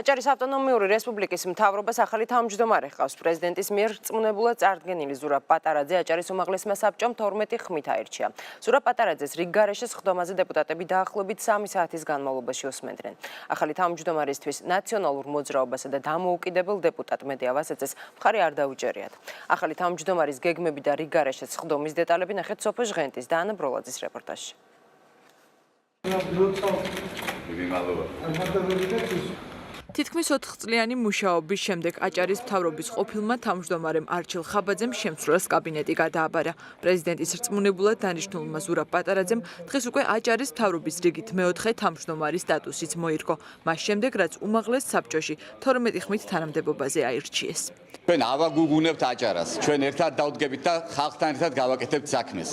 აჭარის ავტონომიური რესპუბლიკის მთავრობას ახალი თავმჯდომარე ჰყავს. პრეზიდენტის მიერ რწმუნებულად წარდგენილი ზურაბ პატარაძე აჭარის უმაღლესმა საბჭომ 12 ხმით აირჩია. ზურაბ პატარაძეს რიგ გარეშეს სხდომაზე deputatები დაახლოებით 3 საათის განმავლობაში უსმენდნენ. ახალი თავმჯდომარისთვის ნაციონალურ მოძრაობასა და დამოუკიდებელ დეპუტატ მედია ვასეცეს მხარი არ დაუჭერიათ. ახალი თავმჯდომარის გეგმები და რიგ გარეშეს სხდომის დეტალები ნახეთ სოფო ჟღენტის და ანა ბროლაძის რეპორტაჟში. თითქმის 4 წლიანი მუშაობის შემდეგ აჭარის მთავრობის ყოფილმა თავმჯდომარემ არჩილ ხაბაძემ შემცვლელს კაბინეტი გადააბარა. პრეზიდენტის რწმუნებულად დანიშნულმა ზურაბ პატარაძემ დღეს უკვე აჭარის მთავრობის რიგით მეოთხე თავმჯდომარის სტატუსიც მოირგო. მას შემდეგ, რაც უმაღლეს საბჭოში 12 ხმით თანამდებობაზე აირჩიეს. ჩვენ ავაგუგუნებთ აჭარას. ჩვენ ერთად დავდგებით და ხალხთან ერთად გავაკეთებთ საქმეს.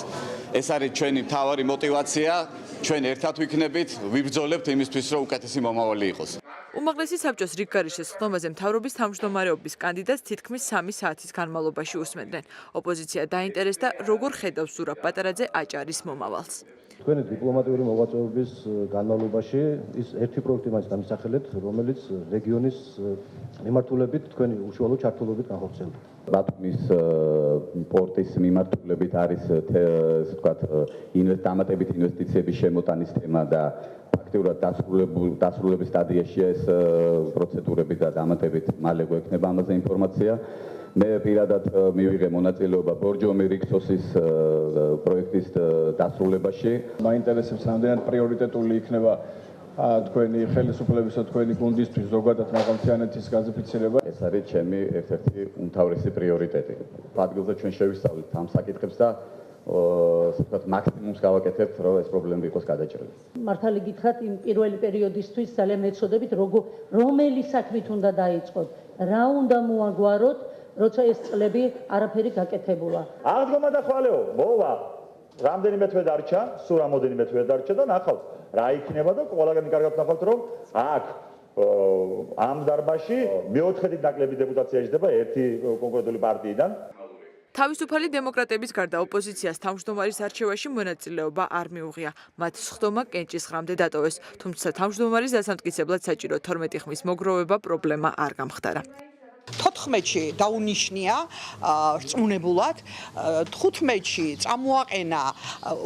ეს არის ჩვენი მთავარი мотиваცია. ჩვენ ერთად ვიქნებით, ვიბრძოლებთ იმისთვის, რომ უკეთესი მომავალი იყოს. უმაღლესი საბჭოს რიგ გარეშეს სხდომაზე მთავრობის თავმჯდომარეობის კანდიდატს თითქმის 3 საათის განმავლობაში უსმენდნენ. ოპოზიცია დაინტერესდა, როგორ ხედავს ზურაბ პატარაძე აჭარის მომავალს. თქვენი დიპლომატიური მოღვაწეობის განმავლობაში ის ერთი პროექტი მაინც დამისახელეთ, რომელიც რეგიონის მიმართულებით თქვენი უშუალო ჩართულობით განხორციელდა. ბათუმის პორტის მიმართულებით არის დამატებით ინვესტიციების შემოტანის თემა და ფაქტიურად დასრულების სტადიაშია ეს პროცედურები და დამატებით მალე გვექნება ამაზე ინფორმაცია. მე პირადად მივიღე მონაწილეობა ბორჯომი რიქსოსის პროექტის დასრულებაში. მაინტერესებს რამდენად პრიორიტეტული იქნება თქვენი ხელისუფლებისა თქვენი გუნდისთვის ზოგადად მაღალმთიანეთის გაზიფიცირება. ეს არის ჩემი ერთ-ერთი უმთავრესი პრიორიტეტი. ადგილზე ჩვენ შევისწავლით ამ საკითხებს და მაქსიმუმს გავაკეთებთ, რომ ეს პრობლემა იყოს გადაჭრილი. მართალი გითხრათ, იმ პირველი პერიოდისთვის ძალიან მეცოდებით, რომელი საქმით უნდა დაიწყოთ, რა უნდა მოაგვაროთ, როცა ეს წლები არაფერი გაკეთებულა. აღდგომა და ხვალეო, მოვა. რამდენიმე თვე დარჩა, სულ რამოდენიმე თვე დარჩა და ნახავთ, რა იქნება და ყველგანი კარგად ნახავთ, რომ აქ ამ დარბაზში მეოთხედი ნაკლები დეპუტაცია იჯდება ერთი კონკრეტული პარტიიდან. თავისუფალი დემოკრატების გარდა ოპოზიციას თავმჯდომარის არჩევაში მონაწილეობა არ მიუღია. მათ სხდომა კენჭისყრამდე დატოვეს, თუმცა თავმჯდომარის დასამტკიცებლად საჭირო 12 ხმის მოგროვება პრობლემა არ გამხდარა. 14-ში დაუნიშნია რწმუნებულად, 15-ში წამოაყენა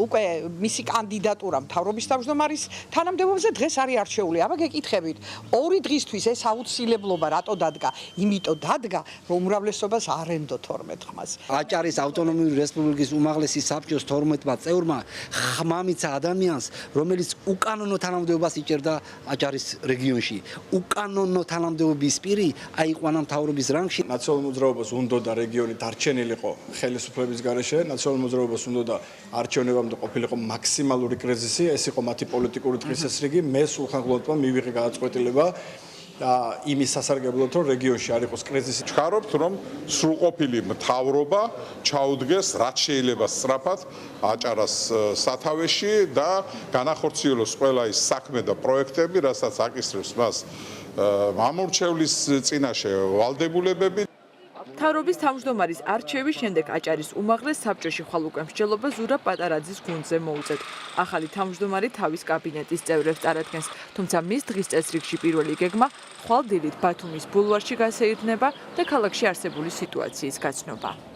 უკვე მისი კანდიდატურა მთავრობის თავმჯდომარის თანამდებობაზე, დღეს არის არჩეული. აბა გეკითხებით, 2 დღისთვის ეს აუცილებლობა რატო დადგა? იმიტომ დადგა, რომ უმრავლესობას არ ენდო 12 ხმას. აჭარის ავტონომიური რესპუბლიკის უმაღლესი საბჭოს 12-მა წევრმა ხმამიცა ადამიანს, რომელიც უკანონო თანამდებობას იჭერდა აჭარის რეგიონში. უკანონო თანამდებობის პირი აიყვანა მთავრობის ნაციონალურ მოძრაობას უნდა და რეგიონი დარჩენილიყო ხელისუფლების გარეშე, ნაციონალურ მოძრაობას უნდა და არჩევნებამდე ყოფილიყო მაქსიმალური კრიზისი, ეს იყო მათი პოლიტიკური დღესასრიგი. მე სულხან-ღლონტმა მივიღე გადაწყვეტილება იმის სასარგებლოდ, რომ რეგიონში არ იყოს კრიზისი. ვჩქარობთ, რომ სრულყოფილი მთავრობა ჩაუდგეს რაც შეიძლება სწრაფად აჭარას სათავეში და განახორციელოს ყველა ის საქმე და პროექტები, რასაც აკისრებს მას ამორჩევლის წინაშე ვალდებულებები. მთავრობის თავმჯდომარის არჩევის შემდეგ აჭარის უმაღლეს საბჭოში ხვალ უკვე მსჯელობა ზურაბ პატარაძის გუნდზე მოუწევთ. ახალი თავმჯდომარე თავის კაბინეტის წევრებს წარადგენს, თუმცა მის დღის წესრიგში პირველი გეგმა ხვალ დილით ბათუმის ბულვარში გასეირნება და ქალაქში არსებული სიტუაციის გაცნობა.